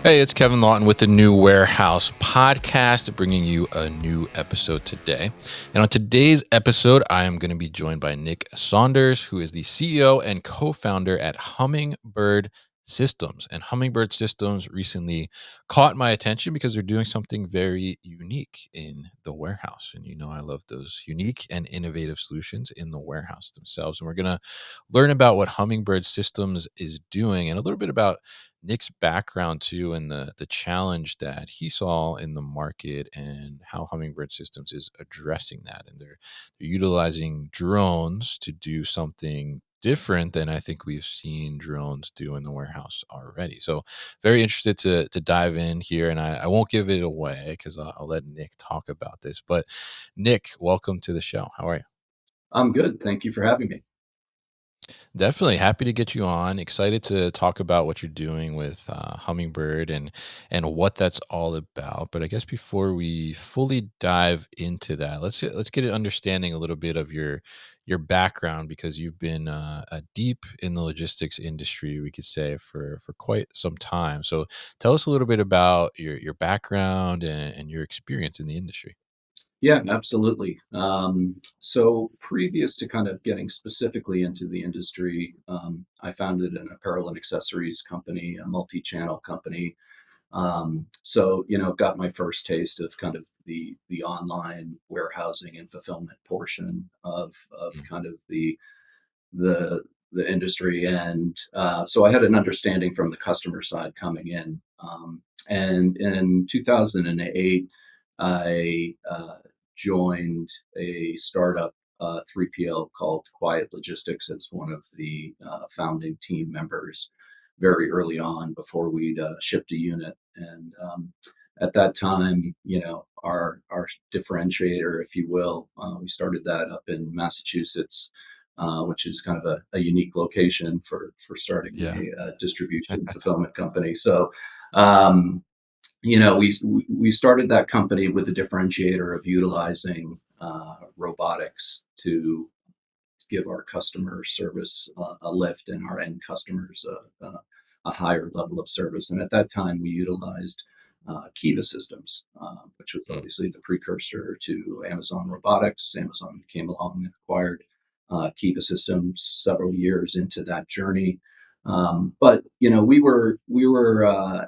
Hey, it's Kevin Lawton with the New Warehouse podcast, bringing you a new episode today. And on today's episode, I am going to be joined by Nick Saunders, who is the CEO and co founder at Hummingbird Systems. And Hummingbird Systems recently caught my attention because they're doing something very unique in the warehouse. And you know, I love those unique and innovative solutions in the warehouse themselves. And we're going to learn about what Hummingbird Systems is doing and a little bit about Nick's background too, and the challenge that he saw in the market, and how Hummingbird Systems is addressing that. And they're utilizing drones to do something different than I think we've seen drones do in the warehouse already. So very interested to dive in here, and I won't give it away because I'll let Nick talk about this. But Nick, welcome to the show. How are you? I'm good. Thank you for having me. Definitely happy to get you on. Excited to talk about what you're doing with Hummingbird and what that's all about. But I guess before we fully dive into that, let's get an understanding a little bit of your background, because you've been deep in the logistics industry, we could say, for quite some time. So tell us a little bit about your background and your experience in the industry. Yeah, absolutely. So previous to kind of getting specifically into the industry, I founded an apparel and accessories company, a multi-channel company. Got my first taste of kind of the online warehousing and fulfillment portion of Mm. kind of the the industry, and so I had an understanding from the customer side coming in. And in 2008, I joined a startup 3PL called Quiet Logistics as one of the founding team members very early on before we'd shipped a unit. And at that time, our differentiator, if you will, we started that up in Massachusetts, which is kind of a unique location for starting Yeah. a distribution fulfillment company. So, um, we started that company with the differentiator of utilizing robotics to give our customer service a lift and our end customers a higher level of service. And at that time, we utilized Kiva Systems, which was Mm. obviously the precursor to Amazon Robotics. Amazon came along and acquired Kiva Systems several years into that journey. But we were.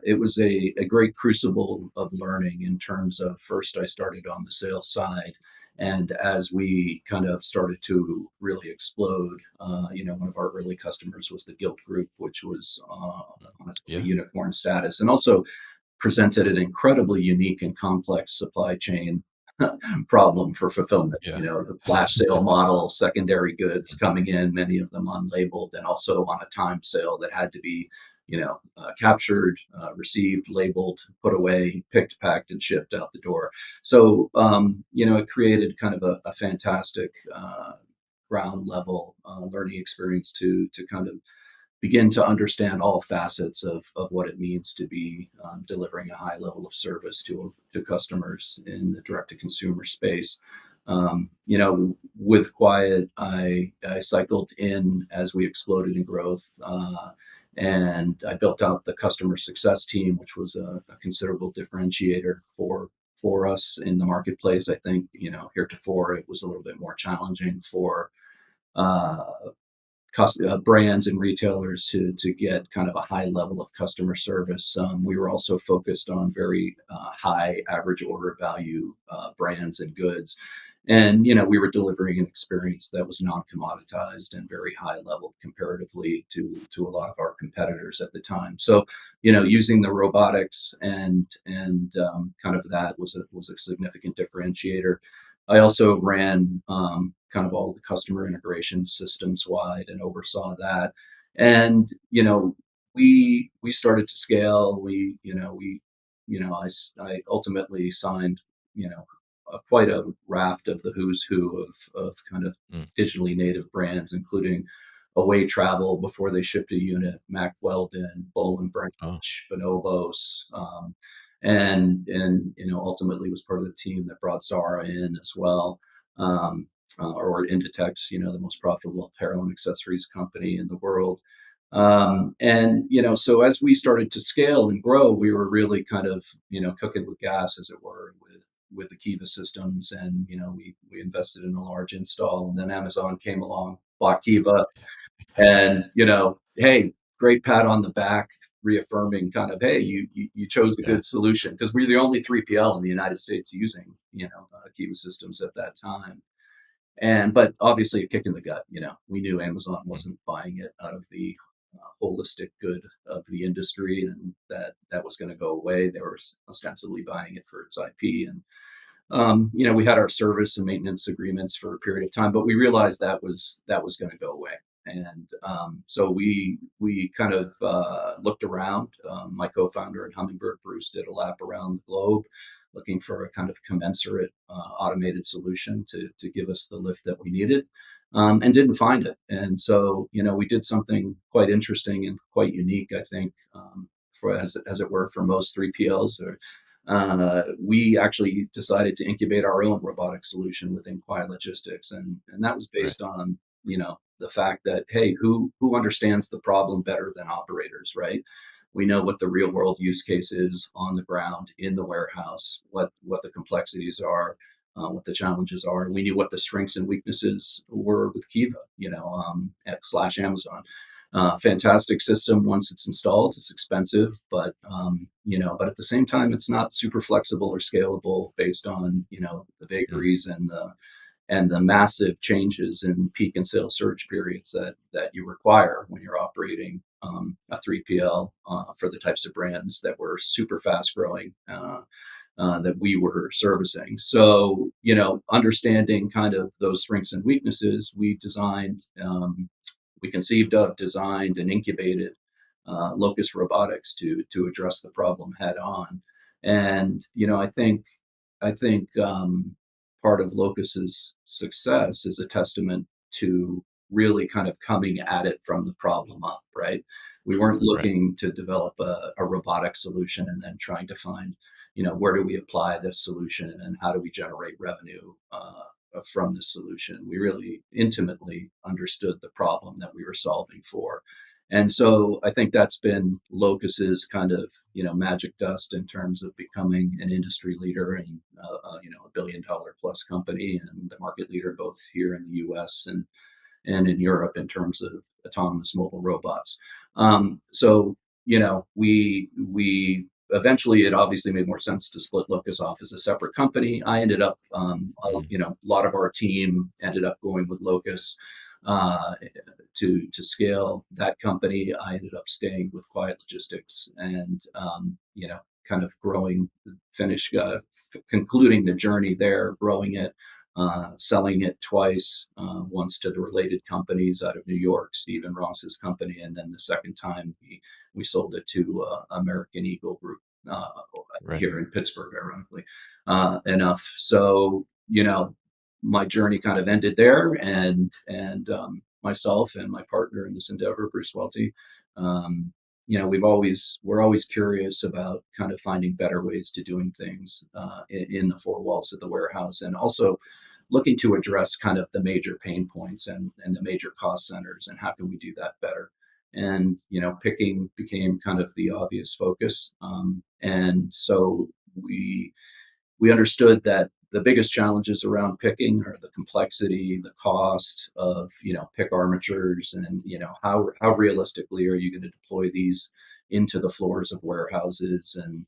It was a great crucible of learning in terms of, first I started on the sales side, and as we kind of started to really explode, one of our early customers was the Guild Group, which was Mm. on its way to Yeah. unicorn status, and also presented an incredibly unique and complex supply chain problem for fulfillment. Yeah. The flash sale model, secondary goods coming in, many of them unlabeled, and also on a time sale that had to be, captured, received, labeled, put away, picked, packed, and shipped out the door. So, it created kind of a fantastic ground level learning experience to kind of begin to understand all facets of what it means to be delivering a high level of service to customers in the direct to consumer space. With Quiet, I cycled in as we exploded in growth. And I built out the customer success team, which was a considerable differentiator for us in the marketplace. I think, heretofore it was a little bit more challenging for uh, brands and retailers to get kind of a high level of customer service. We were also focused on very high average order value brands and goods. And we were delivering an experience that was non-commoditized and very high level comparatively to a lot of our competitors at the time. So, using the robotics and kind of that was a significant differentiator. I also ran kind of all the customer integration systems wide and oversaw that. And we started to scale. I ultimately signed quite a raft of the who's who of kind of Mm. digitally native brands, including Away Travel before they shipped a unit, Mac Weldon, Bowl and Oh, Branch, Bonobos, and ultimately was part of the team that brought Zara in as well, or Inditex, the most profitable apparel and accessories company in the world. And so as we started to scale and grow, we were really kind of cooking with gas, as it were, with the Kiva systems, and we invested in a large install, and then Amazon came along, bought Kiva, and hey, great pat on the back, reaffirming kind of, hey, you chose the Yeah. good solution, because we're the only 3PL in the United States using Kiva systems at that time. But obviously a kick in the gut. We knew Amazon Mm. wasn't buying it out of the holistic good of the industry, and that was going to go away. They were ostensibly buying it for its IP, and we had our service and maintenance agreements for a period of time, but we realized that was going to go away. And so we kind of looked around. My co-founder at Hummingbird, Bruce, did a lap around the globe, looking for a kind of commensurate automated solution to give us the lift that we needed, and didn't find it. And so we did something quite interesting and quite unique, I think, for as it were, for most 3PLs. We actually decided to incubate our own robotic solution within Quiet Logistics, and that was Right. based on the fact that, hey, who understands the problem better than operators, right? We know what the real world use case is on the ground in the warehouse, what the complexities are, what the challenges are. We knew what the strengths and weaknesses were with Kiva, / Amazon. Fantastic system once it's installed. It's expensive, but at the same time, it's not super flexible or scalable based on the Mm. vagaries and the massive changes in peak and sale surge periods that you require when you're operating a 3PL for the types of brands that were super fast growing. That we were servicing. So, understanding kind of those strengths and weaknesses, we conceived of, designed, and incubated Locus Robotics to address the problem head on. And I think part of Locus's success is a testament to really kind of coming at it from the problem up, right? We weren't Right. looking to develop a robotic solution and then trying to find, where do we apply this solution and how do we generate revenue from this solution. We really intimately understood the problem that we were solving for. And so I think that's been Locus's kind of magic dust in terms of becoming an industry leader and $1 billion plus company, and the market leader both here in the U.S. and in Europe in terms of autonomous mobile robots. So we eventually, it obviously made more sense to split Locus off as a separate company. I ended up, Mm. a lot of our team ended up going with Locus uh, to scale that company. I ended up staying with Quiet Logistics and kind of growing, concluding the journey there, growing it, selling it twice, once to the related companies out of New York, Stephen Ross's company, and then the second time we sold it to American Eagle Group uh, Right. here in Pittsburgh, ironically enough. So my journey kind of ended there, and myself and my partner in this endeavor, Bruce Welty. Um, we're always curious about kind of finding better ways to doing things in the four walls of the warehouse, and also looking to address kind of the major pain points and the major cost centers, and how can we do that better. And picking became kind of the obvious focus, and so we understood that the biggest challenges around picking are the complexity, the cost of pick armatures, and how realistically are you going to deploy these into the floors of warehouses, and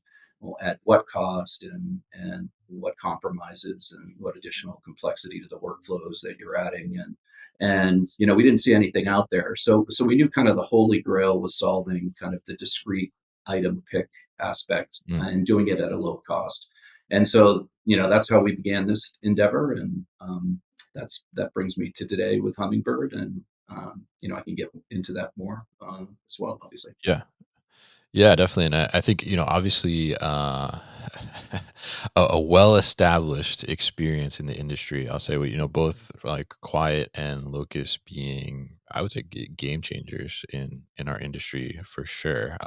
at what cost, and what compromises and what additional complexity to the workflows that you're adding. And we didn't see anything out there, so we knew kind of the holy grail was solving kind of the discrete item pick aspect Mm. and doing it at a low cost. And so that's how we began this endeavor, and that brings me to today with Hummingbird, and I can get into that more as well, obviously. Yeah. Yeah, definitely. And I think, obviously, a well-established experience in the industry. I'll say, both like Quiet and Locust being, I would say, game changers in our industry for sure.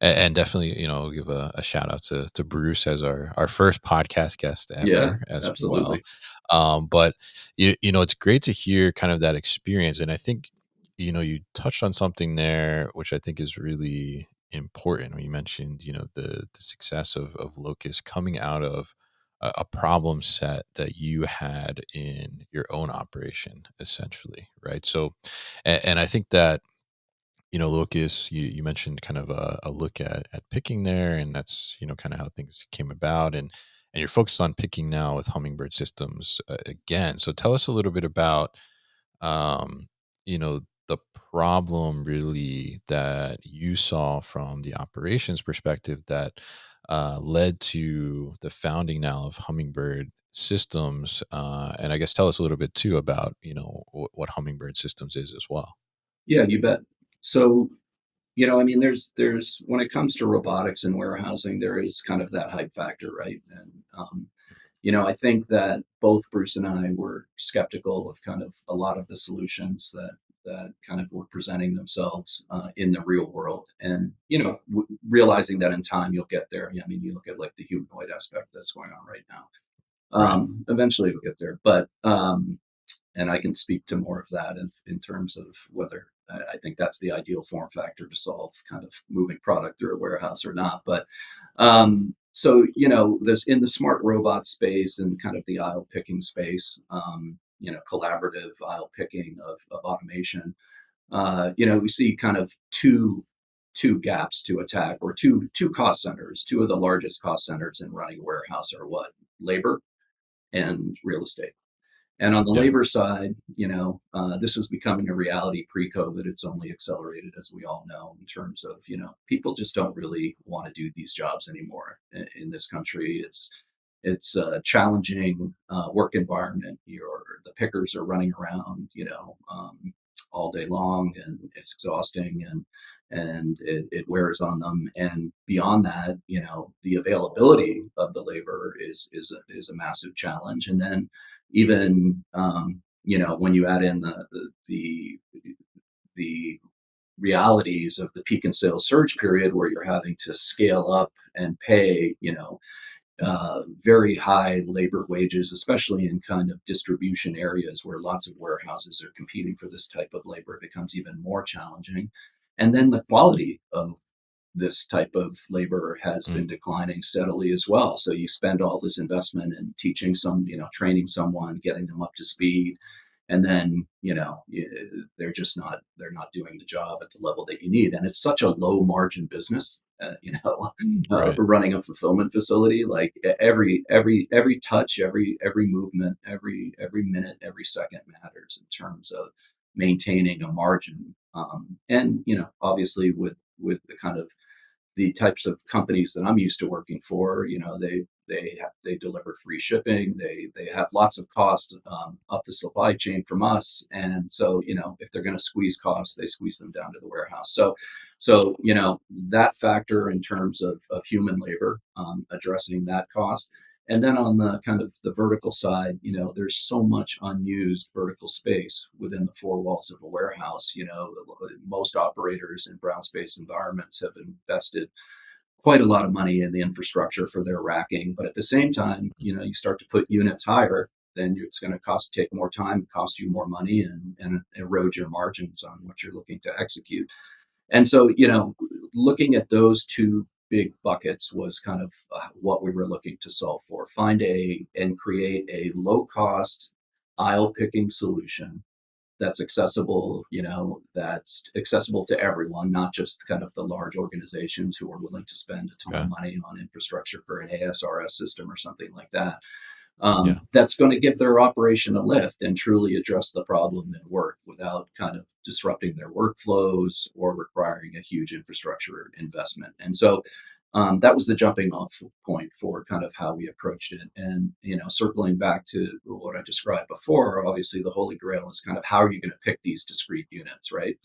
And definitely, give a shout out to Bruce as our first podcast guest Yeah, ever as well. absolutely. But it's great to hear kind of that experience, and I think you touched on something there, which I think is really important. When you mentioned, the success of Locust coming out of a problem set that you had in your own operation, essentially, right? So, and I think that Locust, you mentioned kind of a look at picking there, and that's kind of how things came about, and you're focused on picking now with Hummingbird Systems again. So tell us a little bit about um, the problem really that you saw from the operations perspective that led to the founding now of Hummingbird Systems, and I guess tell us a little bit too about what Hummingbird Systems is as well. Yeah, you bet. So, I mean, there's when it comes to robotics and warehousing, there is kind of that hype factor, right? And I think that both Bruce and I were skeptical of kind of a lot of the solutions that kind of were presenting themselves in the real world, and realizing that in time you'll get there. I mean, you look at like the humanoid aspect that's going on right now. Right. Eventually, it'll get there, but and I can speak to more of that in terms of whether I think that's the ideal form factor to solve kind of moving product through a warehouse or not. But so this in the smart robot space and kind of the aisle picking space, collaborative aisle picking of automation. We see kind of two gaps to attack, or two cost centers. Two of the largest cost centers in running a warehouse are what? Labor and real estate. And on the Yeah. labor side, this is becoming a reality pre-COVID. It's only accelerated, as we all know, in terms of, people just don't really want to do these jobs anymore in this country. It's a challenging work environment. The pickers are running around, all day long, and it's exhausting, and it wears on them. And beyond that, the availability of the labor is a massive challenge. And then even when you add in the realities of the peak and sales surge period, where you're having to scale up and pay very high labor wages, especially in kind of distribution areas where lots of warehouses are competing for this type of labor, it becomes even more challenging. And then the quality of this type of labor has Mm. been declining steadily as well. So you spend all this investment in teaching training someone, getting them up to speed, and then they're not doing the job at the level that you need. And it's such a low margin business. Right. Running a fulfillment facility, like every touch, every movement, every minute, every second matters in terms of maintaining a margin. And obviously with the kind of the types of companies that I'm used to working for, they deliver free shipping. They have lots of costs up the supply chain from us, and so if they're going to squeeze costs, they squeeze them down to the warehouse. So that factor in terms of human labor, addressing that cost. And then on the kind of the vertical side, there's so much unused vertical space within the four walls of a warehouse. Most operators in brown space environments have invested quite a lot of money in the infrastructure for their racking. But at the same time, you start to put units higher, then it's going to take more time, cost you more money, and erode your margins on what you're looking to execute. And so, looking at those two big buckets was kind of what we were looking to solve for. Find and create a low cost aisle picking solution that's accessible to everyone, not just kind of the large organizations who are willing to spend a ton of Okay. money on infrastructure for an ASRS system or something like that. Yeah. That's going to give their operation a lift and truly address the problem at work without kind of disrupting their workflows or requiring a huge infrastructure investment. And so that was the jumping off point for kind of how we approached it. And, circling back to what I described before, obviously the holy grail is kind of how are you going to pick these discrete units, right?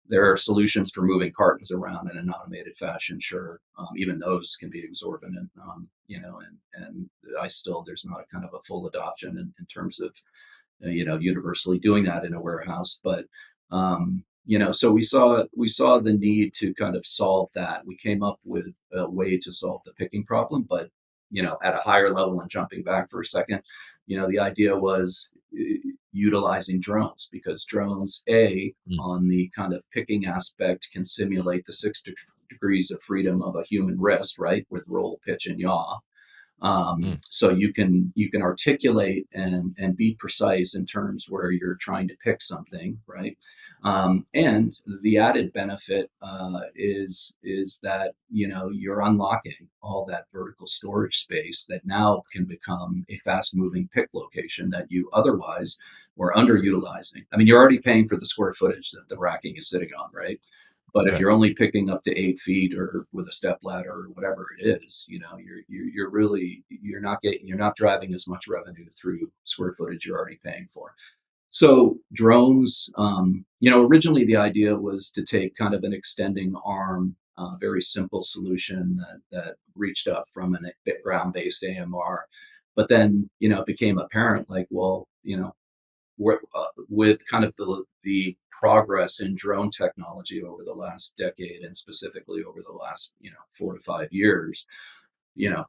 There are solutions for moving cartons around in an automated fashion. Sure, even those can be exorbitant, and there's not a kind of a full adoption in terms of universally doing that in a warehouse. But so we saw the need to kind of solve that. We came up with a way to solve the picking problem, but at a higher level, and jumping back for a second, the idea was utilizing drones, because drones, Mm, on the kind of picking aspect, can simulate the degrees of freedom of a human wrist, right, with roll, pitch, and yaw. mm, So you can articulate and be precise in terms where you're trying to pick something, right? And the added benefit is that you're unlocking all that vertical storage space that now can become a fast moving pick location that you otherwise were underutilizing. I mean, you're already paying for the square footage that the racking is sitting on, right? But if right. you're only picking up to 8 feet or with a step ladder or whatever it is, you're really you're not driving as much revenue through square footage you're already paying for. So drones, originally the idea was to take kind of an extending arm, very simple solution that reached up from an ground-based AMR, but then it became apparent, like, well, with kind of the progress in drone technology over the last decade, and specifically over the last 4 to 5 years,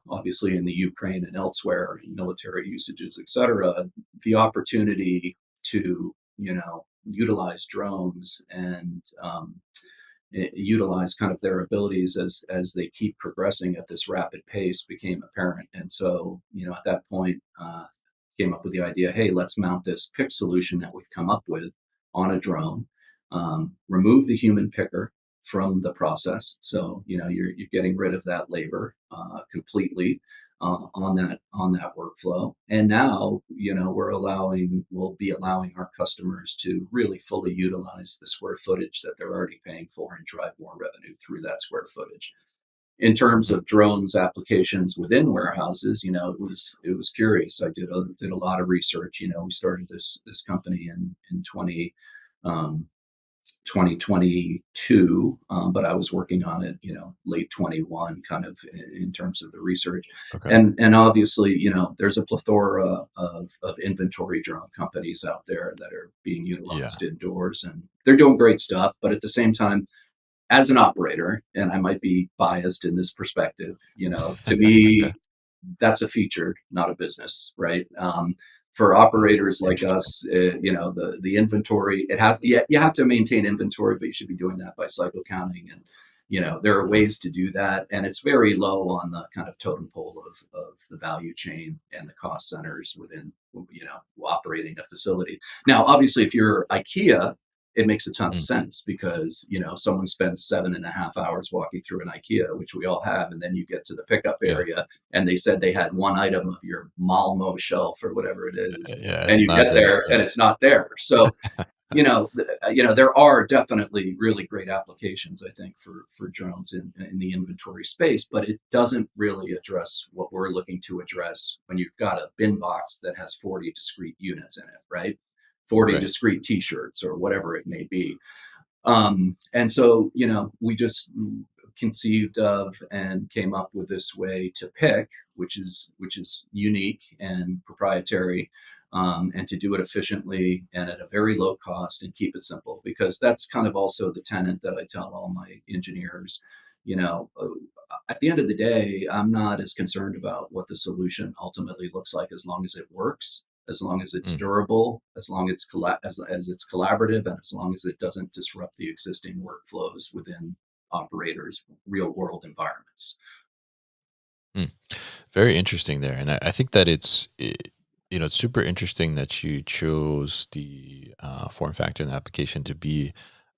obviously in the Ukraine and elsewhere, in military usages, et cetera, the opportunity to utilize drones and utilize kind of their abilities as they keep progressing at this rapid pace became apparent. And so, at that point, came up with the idea, hey, let's mount this pick solution that we've come up with on a drone, remove the human picker from the process. So, you're getting rid of that labor completely on that workflow. And now, we'll be allowing our customers to really fully utilize the square footage that they're already paying for and drive more revenue through that square footage. In terms Mm, of drones applications within warehouses, it was curious. I did a lot of research. We started this company in 2022, but I was working on it, late 21, kind of in terms of the research. okay. And obviously, there's a plethora of inventory drone companies out there that are being Yeah. utilized indoors, and they're doing great stuff. But at the same time, as an operator, and I might be biased in this perspective, to Okay. me, that's a feature, not a business, right? For operators like Interesting. us, the inventory, you have to maintain inventory, but you should be doing that by cycle counting, and there are Mm, ways to do that, and it's very low on the kind of totem pole of the value chain and the cost centers within operating a facility. Now, obviously, if you're IKEA, it makes a ton of mm, sense, because someone spends 7.5 hours walking through an IKEA, which we all have, and then you get to the pickup yeah. area, and they said they had one item of your Malmo shelf or whatever it is, Yeah, and it's you not get there. there and Yeah. it's not there. So there are definitely really great applications, I think, for drones in the inventory space, but it doesn't really address what we're looking to address when you've got a bin box that has 40 discrete units in it, right? 40 Right. discrete T-shirts or whatever it may be. And so, we just conceived of and came up with this way to pick, which is unique and proprietary, and to do it efficiently and at a very low cost and keep it simple. Because that's kind of also the tenet that I tell all my engineers. You know, uh, at the end of the day, I'm not as concerned about what the solution ultimately looks like, as long as it works, as long as it's Mm. durable, as long as it's collaborative, and as long as it doesn't disrupt the existing workflows within operators' real world environments. Mm. Very interesting there, and I think that it's super interesting that you chose the form factor and the application to be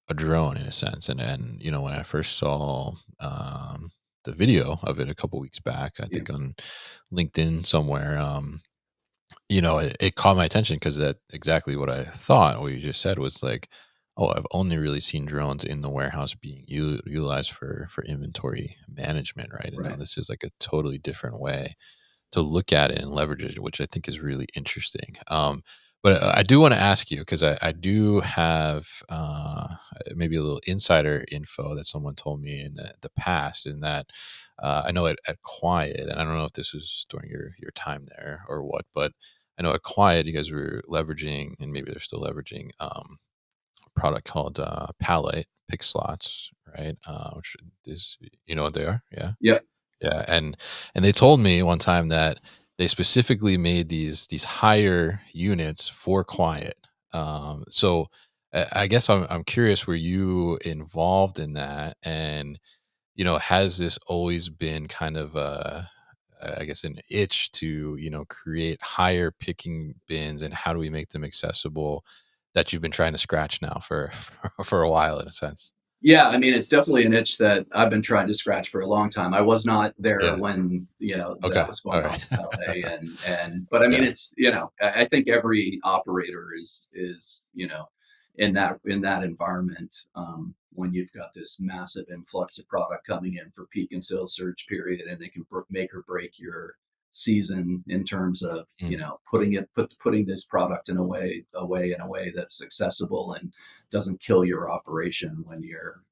a drone in a sense, and when I first saw the video of it a couple weeks back, I Yeah, think on LinkedIn somewhere, it caught my attention because that exactly what I thought. What you just said was like, oh, I've only really seen drones in the warehouse being utilized for inventory management, right? And now right. this is like a totally different way to look at it and leverage it, which I think is really interesting. But I do want to ask you because I do have maybe a little insider info that someone told me in the past, in that I know at Quiet, and I don't know if this was during your time there or what, but I know at Quiet you guys were leveraging, and maybe they're still leveraging, a product called Palette Pick Slots, right? Which is, you know what they are, yeah. Yep. Yeah, and they told me one time that they specifically made these higher units for quiet. So I guess I'm curious, were you involved in that? And has this always been kind of I guess an itch to, create higher picking bins, and how do we make them accessible, that you've been trying to scratch now for for a while in a sense? Yeah, I mean, it's definitely an itch that I've been trying to scratch for a long time. I was not there Yeah. when, Okay. that was All going on right. in LA, and but I mean, Yeah. it's, I think every operator is, in that environment, when you've got this massive influx of product coming in for peak and sales surge period, and it can make or break your season in terms of, Mm. putting this product in a way that's accessible and doesn't kill your operation when you're,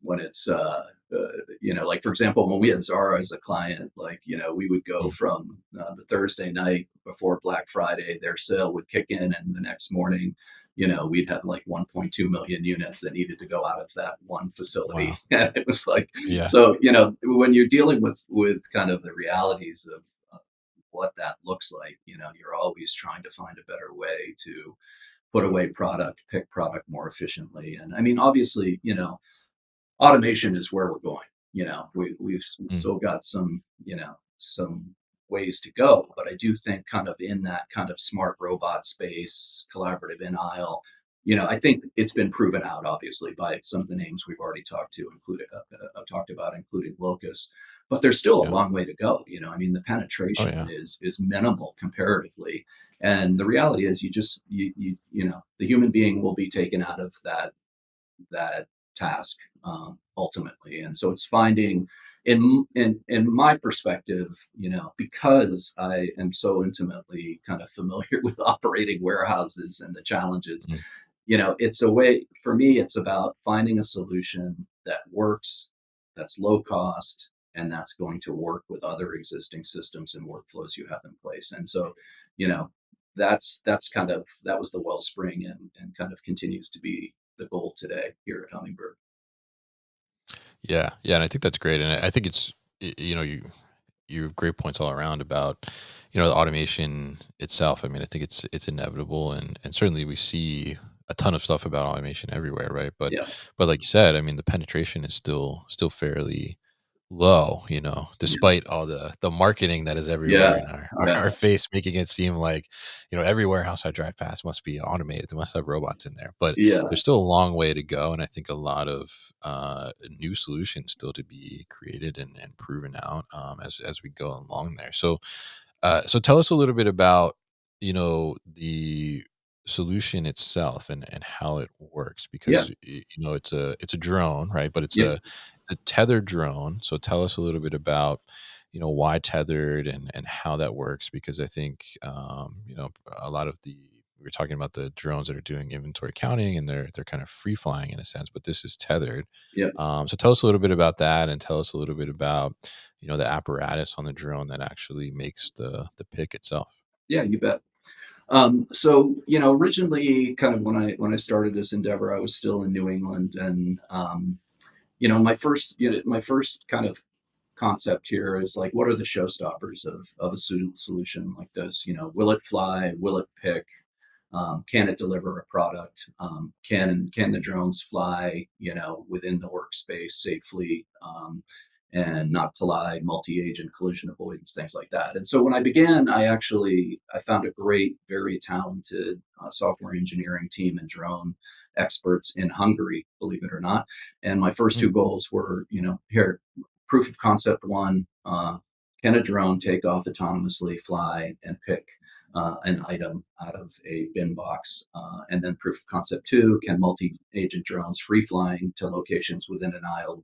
when it's, like for example, when we had Zara as a client, like, we would go Mm. from the Thursday night before Black Friday, their sale would kick in, and the next morning, we'd have like 1.2 million units that needed to go out of that one facility. Wow. And it was like, Yeah. so, when you're dealing with kind of the realities of what that looks like, you're always trying to find a better way to put away product, pick product more efficiently. And I mean, obviously, automation is where we're going. We've Mm. still got some ways to go, but I do think kind of in that kind of smart robot space, collaborative in aisle, I think it's been proven out, obviously, by some of the names we've already talked about, including Locus. But there's still a Yeah. long way to go. I mean, the Oh penetration yeah. is minimal comparatively, and the reality is, the human being will be taken out of that task, ultimately. And so it's finding, in my perspective, because I am so intimately kind of familiar with operating warehouses and the challenges, Mm. it's a way for me. It's about finding a solution that works, that's low cost, and that's going to work with other existing systems and workflows you have in place. And so, you know, that was the wellspring, and kind of continues to be the goal today here at Hummingbird. Yeah. Yeah. And I think that's great. And I think it's, you have great points all around about, the automation itself. I mean, I think it's inevitable, and certainly we see a ton of stuff about automation everywhere, right? But Yeah, like you said, I mean, the penetration is still fairly low, yeah, despite all the marketing that is everywhere yeah, in our, our yeah, our face, making it seem like, every warehouse I drive past must be automated. They must have robots in there. But yeah, there's still a long way to go. And I think a lot of new solutions still to be created and proven out, as we go along there. So tell us a little bit about, the solution itself, and how it works, yeah, because it's a drone, right? But it's yeah, a tethered drone. So tell us a little bit about, why tethered, and how that works, because I think, a lot of the we were talking about the drones that are doing inventory counting, and they're kind of free flying in a sense, but this is tethered. yeah, So tell us a little bit about that, and tell us a little bit about, the apparatus on the drone that actually makes the pick itself. yeah. You bet. So originally, kind of when I started this endeavor, I was still in New England, and my first kind of concept here is like, what are the showstoppers of a solution like this? Will it fly? Will it pick? Can it deliver a product? Can the drones fly, within the workspace safely, and not collide, multi-agent collision avoidance, things like that. And so when I began, I found a great, very talented software engineering team and drone experts in Hungary, believe it or not. And my first Mm. two goals were, here, proof of concept one. Can a drone take off autonomously, fly, and pick an item out of a bin box? And then proof of concept two, can multi-agent drones free flying to locations within an aisle,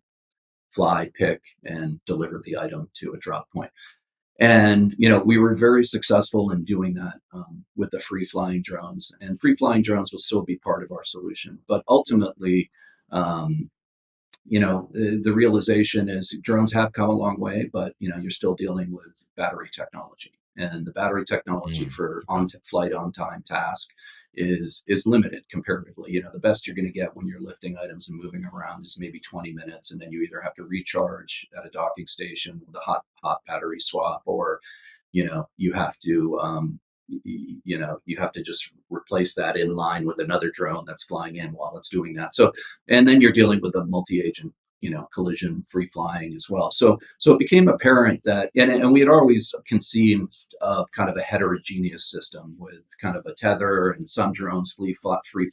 fly, pick, and deliver the item to a drop point? And we were very successful in doing that, with the free flying drones. And free flying drones will still be part of our solution, but ultimately, um, the realization is drones have come a long way, but you're still dealing with battery technology. and the battery technology Mm, for okay. flight on time task is limited comparatively. The best you're going to get when you're lifting items and moving around is maybe 20 minutes, and then you either have to recharge at a docking station with a hot battery swap, or you have to you have to just replace that in line with another drone that's flying in while it's doing that. So, and then you're dealing with a multi-agent collision free flying as well. So it became apparent that, and we had always conceived of kind of a heterogeneous system with kind of a tether, and some drones free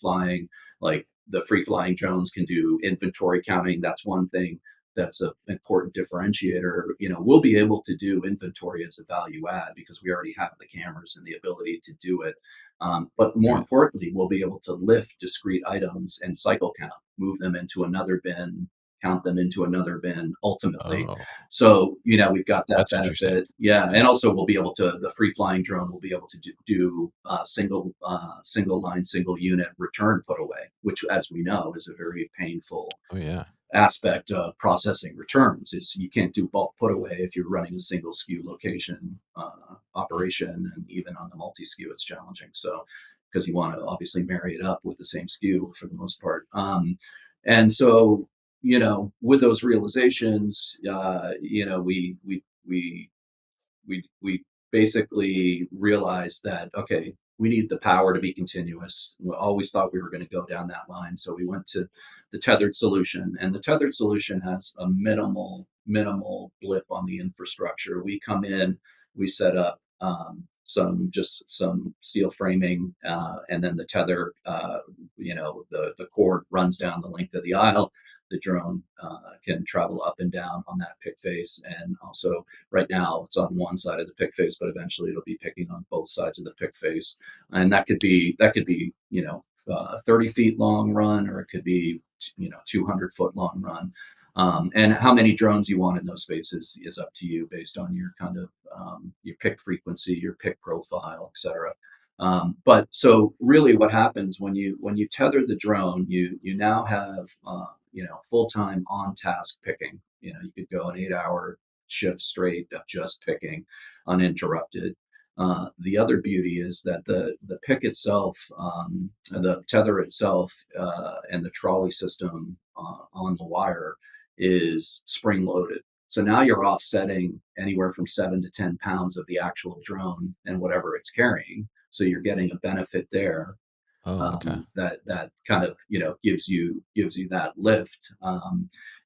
flying. Like the free flying drones can do inventory counting. That's one thing that's an important differentiator. We'll be able to do inventory as a value add because we already have the cameras and the ability to do it. But more Right. importantly, we'll be able to lift discrete items and cycle count, move them into another bin, count them into another bin ultimately. Oh, So, we've got that that's interesting. benefit. Yeah. Yeah. And also we'll be able to, the free flying drone will be able to do single line, single unit return put away, which, as we know, is a very painful Oh, yeah. aspect of processing returns. Is you can't do bulk put away if you're running a single SKU location operation, and even on the multi SKU, it's challenging. So, because you want to obviously marry it up with the same SKU for the most part. And so, with those realizations, we basically realized that, okay, we need the power to be continuous. We always thought we were going to go down that line, so we went to the tethered solution, and the tethered solution has a minimal blip on the infrastructure. We come in, we set up some steel framing, and then the tether, the cord runs down the length of the aisle. The drone can travel up and down on that pick face, and also right now it's on one side of the pick face, but eventually it'll be picking on both sides of the pick face, and that could be 30 feet long run, or it could be 200-foot long run. And how many drones you want in those spaces is up to you based on your kind of your pick frequency, your pick profile, etc. But so really, what happens when you tether the drone, you now have full time on task picking. You could go an 8 hour shift straight of just picking, uninterrupted. The other beauty is that the pick itself, the tether itself, and the trolley system on the wire is spring loaded. So now you're offsetting anywhere from 7 to 10 pounds of the actual drone and whatever it's carrying. So you're getting a benefit there, Oh, okay. that kind of gives you that lift,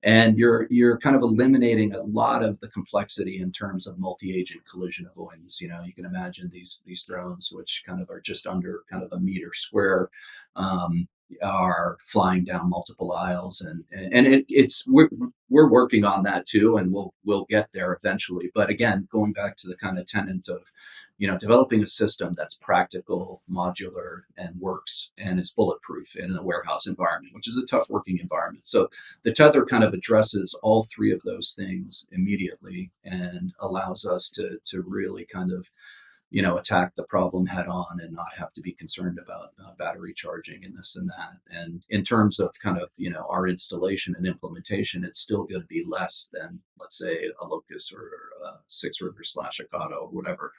and you're kind of eliminating a lot of the complexity in terms of multi-agent collision avoidance. You can imagine these drones, which kind of are just under kind of a meter square, um, are flying down multiple aisles, and it's we're working on that too, and we'll get there eventually. But again, going back to the kind of tenet of developing a system that's practical, modular, and works, and is bulletproof in a warehouse environment, which is a tough working environment. So the tether kind of addresses all three of those things immediately, and allows us to really kind of attack the problem head on, and not have to be concerned about battery charging and this and that. And in terms of kind of our installation and implementation, it's still going to be less than, let's say, a Locus or a Six Rivers / Ocado or whatever.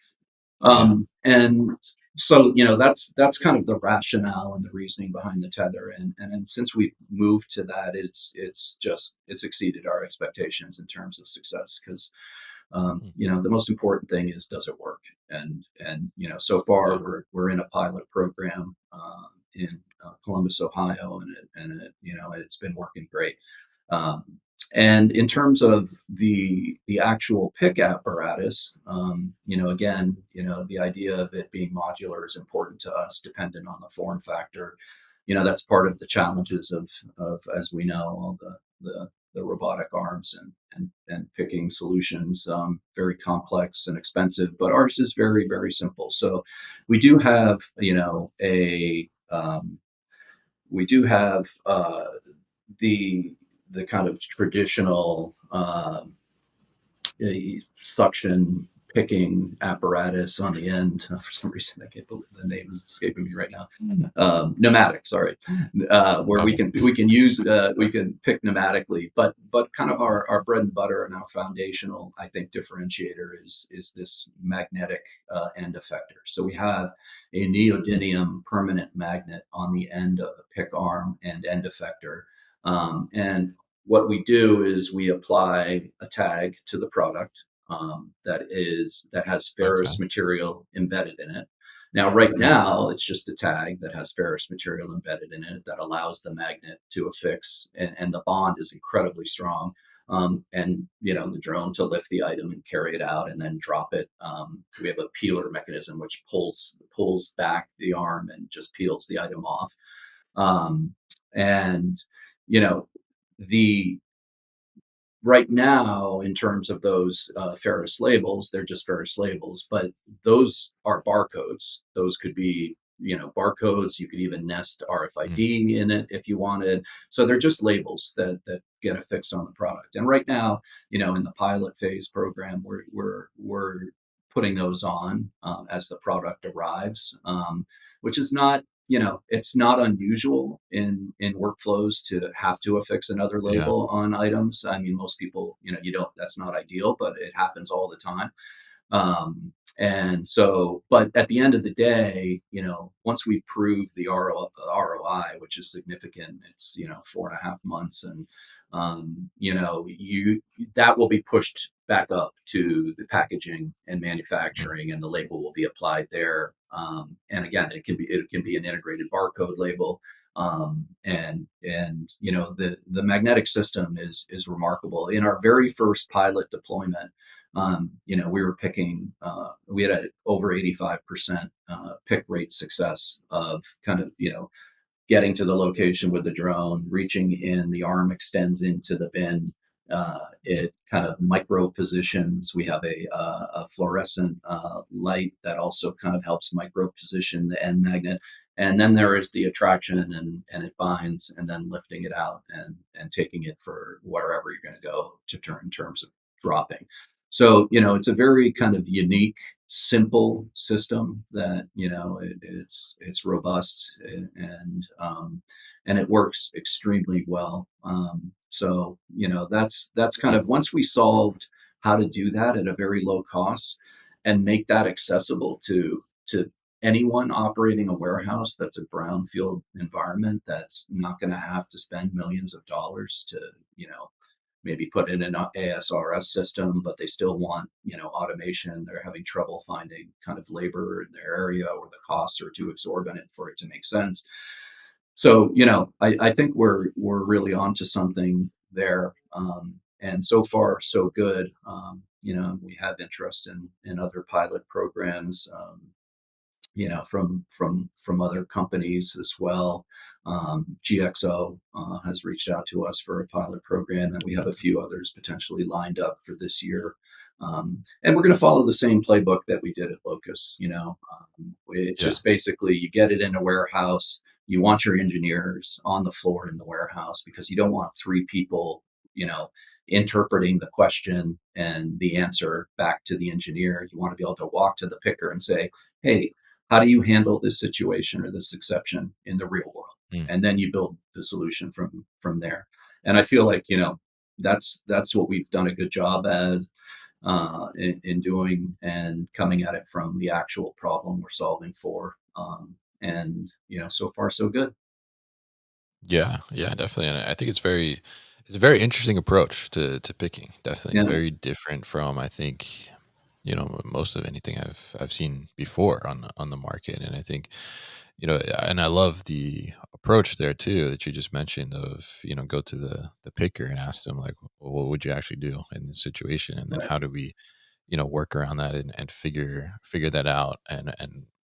Yeah. And so that's kind of the rationale and the reasoning behind the tether. And since we've moved to that, it's exceeded our expectations in terms of success, because Mm, the most important thing is, does it work? And so far yeah. we're in a pilot program in Columbus, Ohio, and it's been working great. Um, and in terms of the actual pick apparatus, again, the idea of it being modular is important to us, dependent on the form factor. That's part of the challenges of, as we know, all the robotic arms and picking solutions, very complex and expensive, but ours is very, very simple. So we do have, we do have the kind of traditional suction picking apparatus on the end. For some reason, I can't believe the name is escaping me right now. Pneumatic, sorry, where Okay. we can pick pneumatically, but kind of our bread and butter and our foundational, I think, differentiator is this magnetic end effector. So we have a Mm, neodymium permanent magnet on the end of the pick arm and end effector, and what we do is we apply a tag to the product that has okay. ferrous material embedded in it. Now, right Mm, now, it's just a tag that has ferrous material embedded in it that allows the magnet to affix, and the bond is incredibly strong. And the drone to lift the item and carry it out and then drop it. We have a peeler mechanism which pulls back the arm and just peels the item off. Um, and you know the right now, in terms of those ferrous labels, they're just ferrous labels, but those are barcodes. Those could be, barcodes. You could even nest mm, RFID in it if you wanted. So they're just labels that get affixed on the product. And right now, in the pilot phase program, we're putting those on as the product arrives, which is not, it's not unusual in workflows to have to affix another yeah. label on items. I mean, most people, you don't, that's not ideal, but it happens all the time. And so, but at the end of the day, once we prove the ROI, which is significant, it's 4.5 months, and you that will be pushed back up to the packaging and Mm, manufacturing, and the label will be applied there. And again, it can be an integrated barcode label. And the magnetic system is remarkable. In our very first pilot deployment, we were picking, we had a over 85% pick rate success of kind of, getting to the location with the drone, reaching in, the arm extends into the bin. It kind of micro positions. We have a fluorescent light that also kind of helps micro position the end magnet. And then there is the attraction, and it binds, and then lifting it out and taking it for wherever you're going to go to turn in terms of dropping. So, it's a very kind of unique, simple system that it's robust, and it works extremely well. So that's kind of, once we solved how to do that at a very low cost and make that accessible to anyone operating a warehouse that's a brownfield environment, that's not going to have to spend millions of dollars to maybe put in an ASRS system, but they still want, automation. They're having trouble finding kind of labor in their area, or the costs are too exorbitant for it to make sense. So, I think we're really onto something there. And so far, so good. We have interest in other pilot programs. From other companies as well. GXO has reached out to us for a pilot program, and we have a few others potentially lined up for this year. And we're going to follow the same playbook that we did at Locus. It's Yeah. just basically, you get it in a warehouse. You want your engineers on the floor in the warehouse, because you don't want three people, interpreting the question and the answer back to the engineer. You want to be able to walk to the picker and say, "Hey, how do you handle this situation or this exception in the real world?" Mm, And then you build the solution from there. And I feel like, that's what we've done a good job as, in doing, and coming at it from the actual problem we're solving for. And so far so good. yeah. Yeah. Definitely. And I think it's a very interesting approach to picking. Definitely Yeah, very different from, I think, most of anything I've seen before on the market. And I think, and I love the approach there too that you just mentioned of, go to the picker and ask them like, well, what would you actually do in this situation, and then right. how do we, work around that, and figure that out, and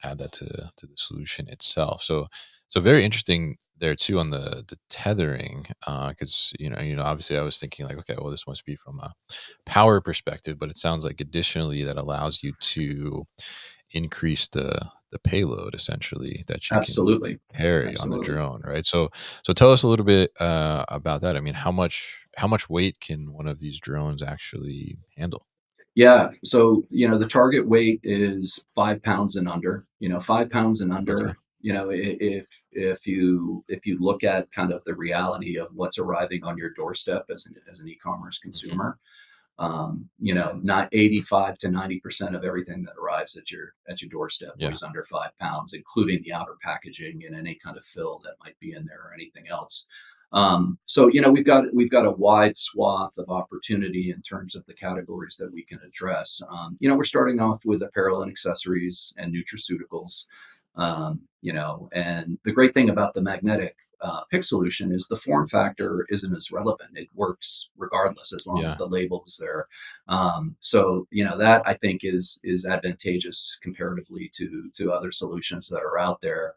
add that to the solution itself. So very interesting there too on the tethering, because obviously I was thinking like, okay, well, this must be from a power perspective, but it sounds like additionally that allows you to increase the payload essentially that you can Absolutely. carry on the Absolutely. drone, right? So tell us a little bit about that. I mean, how much weight can one of these drones actually handle? Yeah. So, the target weight is 5 pounds and under, 5 pounds and Okay. under, if you look at kind of the reality of what's arriving on your doorstep as an e-commerce Hmm. consumer, not 85 to 90% of everything that arrives at your doorstep Yeah. weighs under 5 pounds, including the outer packaging and any kind of fill that might be in there or anything else. So we've got a wide swath of opportunity in terms of the categories that we can address. We're starting off with apparel and accessories and nutraceuticals. And the great thing about the magnetic pick solution is the form factor isn't as relevant. It works regardless as long as Yeah. the label is there. So that I think is advantageous comparatively to other solutions that are out there.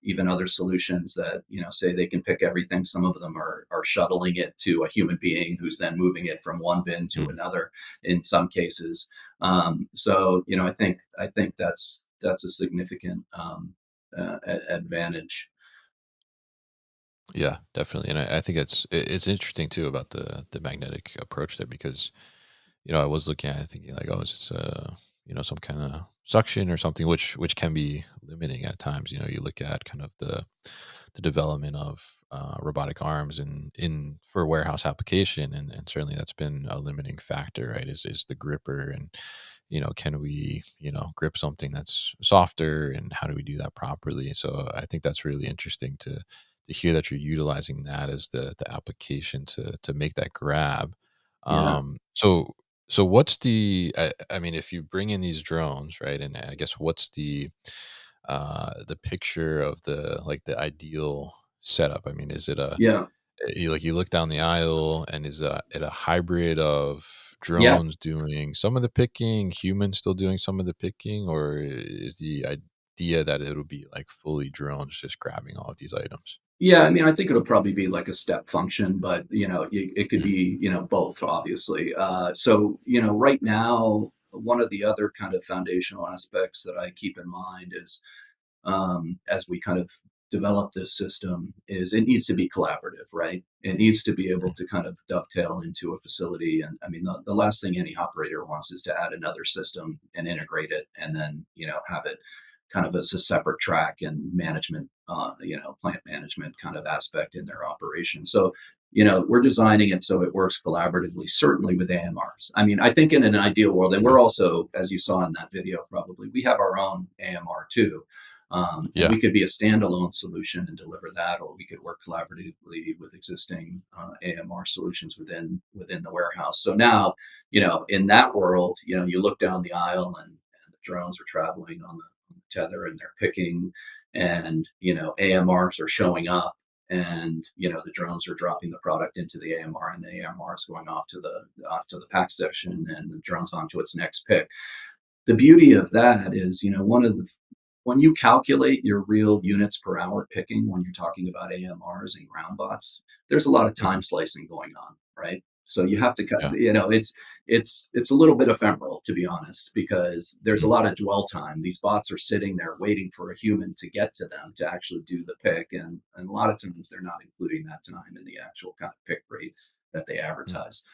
Even other solutions that say they can pick everything. Some of them are shuttling it to a human being who's then moving it from one bin to Mm. another in some cases. So I think that's a significant advantage. Yeah, definitely. And I think it's interesting too about the magnetic approach there because I was looking at it thinking like, oh, is this some kind of suction or something, which can be limiting at times. You look at kind of the development of robotic arms in for warehouse application, and certainly that's been a limiting factor, right? Is the gripper, and can we grip something that's softer, and how do we do that properly? So I think that's really interesting to hear that you're utilizing that as the application to make that grab. Yeah, So what's I mean, if you bring in these drones, right? And I guess what's the picture of the ideal setup? I mean, is it yeah, you look down the aisle, and is it a hybrid of yeah. drones doing some of the picking, humans still doing some of the picking, or is the idea that it'll be like fully drones just grabbing all of these items? Yeah, I mean, I think it'll probably be like a step function, but it could Mm. be both, obviously. So right now, one of the other kind of foundational aspects that I keep in mind is as we kind of develop this system is it needs to be collaborative, right? It needs to be able Mm. to kind of dovetail into a facility. And I mean, the last thing any operator wants is to add another system and integrate it and then, have it kind of as a separate track and management, plant management kind of aspect in their operation. So, we're designing it so it works collaboratively, certainly with AMRs. I mean, I think in an ideal world, and Yeah. we're also, as you saw in that video, probably, we have our own AMR too, and Yeah. we could be a standalone solution and deliver that, or we could work collaboratively with existing AMR solutions within the warehouse. So now, in that world, you look down the aisle and the drones are traveling on the tether and they're picking, and AMRs are showing up, and the drones are dropping the product into the AMR, and the AMR is going off to the pack station, and the drone's onto its next pick. The beauty of that is, one of the when you calculate your real units per hour picking, when you're talking about AMRs and ground bots, there's a lot of Mhm. time slicing going on, right? So you have to cut, Yeah. it's a little bit ephemeral, to be honest, because there's a Mm. lot of dwell time. These bots are sitting there waiting for a human to get to them to actually do the pick, and a lot of times they're not including that time in the actual kind of pick rate that they Mm. advertise.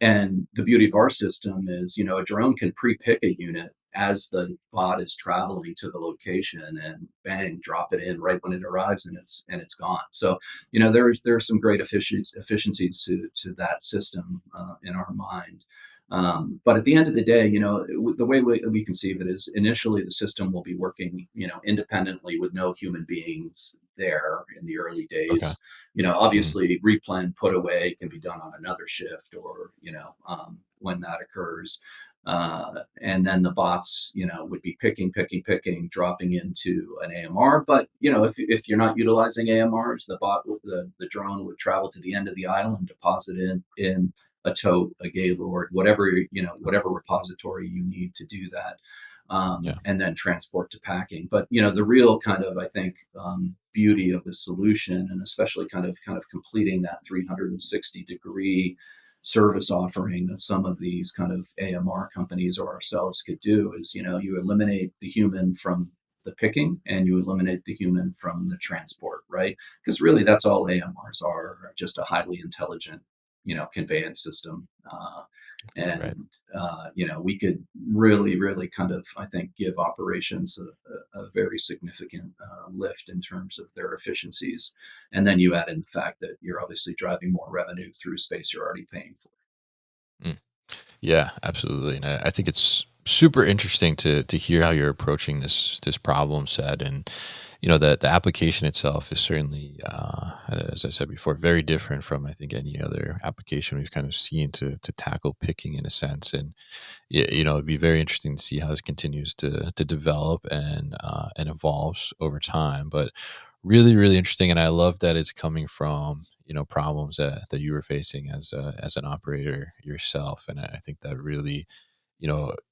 And the beauty of our system is, a drone can pre-pick a unit as the bot is traveling to the location, and bang, drop it in right when it arrives, and it's gone. So, there's some great efficiencies to that system in our mind. But at the end of the day, the way we conceive it is initially the system will be working, independently with no human beings there in the early Okay. days. Mhm. Obviously, replan put away can be done on another shift, or when that occurs. And then the bots, would be picking, dropping into an AMR. But if you're not utilizing AMRs, the drone would travel to the end of the aisle and deposit in a tote, a gaylord, whatever repository you need to do that, Yeah. and then transport to packing. But the real kind of, I think, beauty of the solution, and especially kind of completing that 360-degree service offering that some of these kind of AMR companies or ourselves could do, is you eliminate the human from the picking and you eliminate the human from the transport, right? Because really that's all AMRs are just a highly intelligent conveyance system. Right. And we could really, really kind of, I think, give operations a very significant lift in terms of their efficiencies. And then you add in the fact that you're obviously driving more revenue through space you're already paying for. Mm. Yeah, absolutely. And I think it's super interesting to hear how you're approaching this problem set. And the application itself is certainly, as I said before, very different from I think any other application we've kind of seen to tackle picking in a sense. And it'd be very interesting to see how this continues to develop and evolves over time. But really, really interesting, and I love that it's coming from problems that you were facing as an operator yourself, and I think that really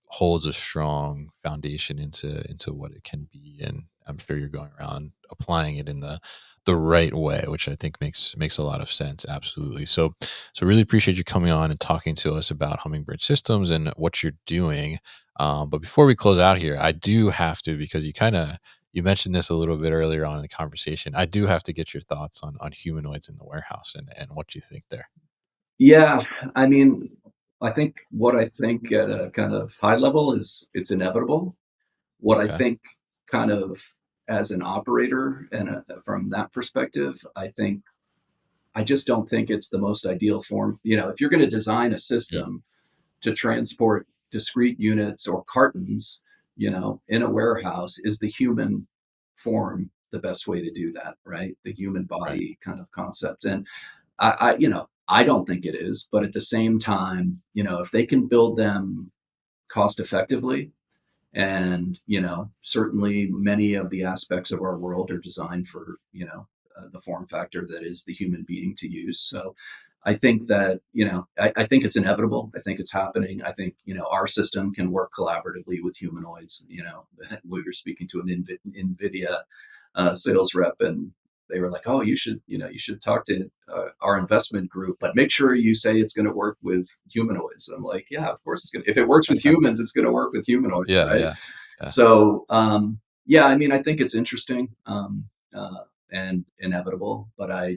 holds a strong foundation into what it can be, and I'm sure you're going around applying it in the right way, which I think makes a lot of sense. Absolutely. So really appreciate you coming on and talking to us about Hummingbird Systems and what you're doing. But before we close out here, I do have to, because you mentioned this a little bit earlier on in the conversation. I do have to get your thoughts on humanoids in the warehouse and what you think there. Yeah, I mean, I think at a kind of high level is it's inevitable. What I Okay. think kind of as an operator and from that perspective, I just don't think it's the most ideal form. If you're going to design a Mm, system to transport discrete units or cartons, in a warehouse, is the human form the best way to do that, right? The human right. body kind of concept. And I don't think it is, but at the same time, if they can build them cost effectively, and certainly many of the aspects of our world are designed for the form factor that is the human being to use. So I think that I think it's inevitable. I think it's happening. I think our system can work collaboratively with humanoids. We were speaking to an NVIDIA sales rep, and they were like, "Oh, you should talk to our investment group, but make sure you say it's going to work with humanoids." I'm like, "Yeah, of course it's going to. If it works with humans, it's going to work with humanoids, Yeah, right?" yeah, yeah. So, yeah, I mean, I think it's interesting and inevitable, but I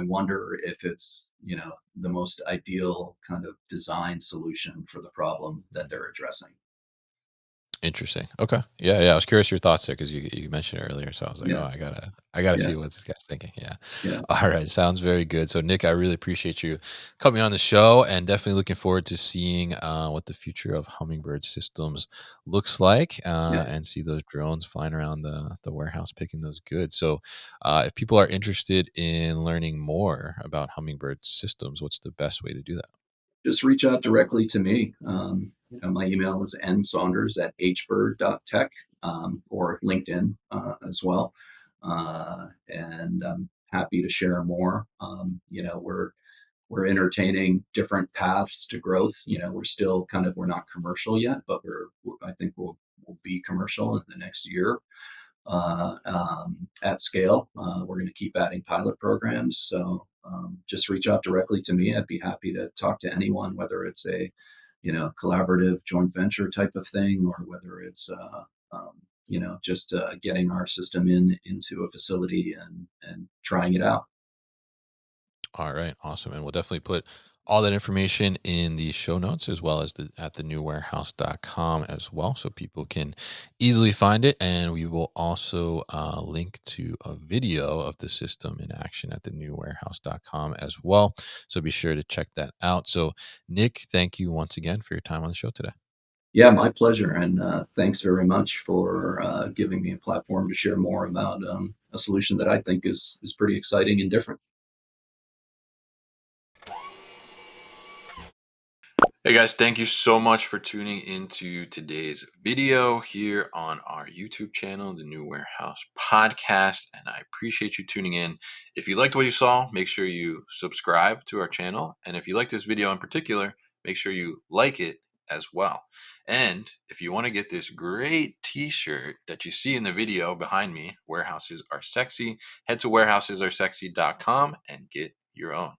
wonder if it's the most ideal kind of design solution for the problem that they're addressing. Interesting. Okay. Yeah, yeah. I was curious your thoughts there because you mentioned it earlier, so I was like, oh, Yeah, I gotta yeah, see what this guy's thinking. Yeah. yeah, All right. Sounds very good. So Nick, I really appreciate you coming on the show, and definitely looking forward to seeing what the future of Hummingbird Systems looks like, yeah. and see those drones flying around the warehouse picking those goods. So, if people are interested in learning more about Hummingbird Systems, what's the best way to do that? Just reach out directly to me. My email is nsaunders@hbird.tech, or LinkedIn as well. And I'm happy to share more. We're entertaining different paths to growth. We're still we're not commercial yet, but I think we'll be commercial in the next year at scale. We're going to keep adding pilot programs. So just reach out directly to me. I'd be happy to talk to anyone, whether it's a collaborative joint venture type of thing, or whether it's just getting our system into a facility and trying it out. All right, awesome. And we'll definitely put all that information in the show notes as well as at thenewwarehouse.com as well, so people can easily find it. And we will also link to a video of the system in action at thenewwarehouse.com as well. So be sure to check that out. So, Nick, thank you once again for your time on the show today. Yeah, my pleasure. And thanks very much for giving me a platform to share more about a solution that I think is pretty exciting and different. Hey guys, thank you so much for tuning into today's video here on our YouTube channel, the New Warehouse Podcast, and I appreciate you tuning in. If you liked what you saw, make sure you subscribe to our channel, and if you like this video in particular, make sure you like it as well. And if you want to get this great t-shirt that you see in the video behind me, Warehouses Are Sexy, head to warehousesAreSexy.com and get your own.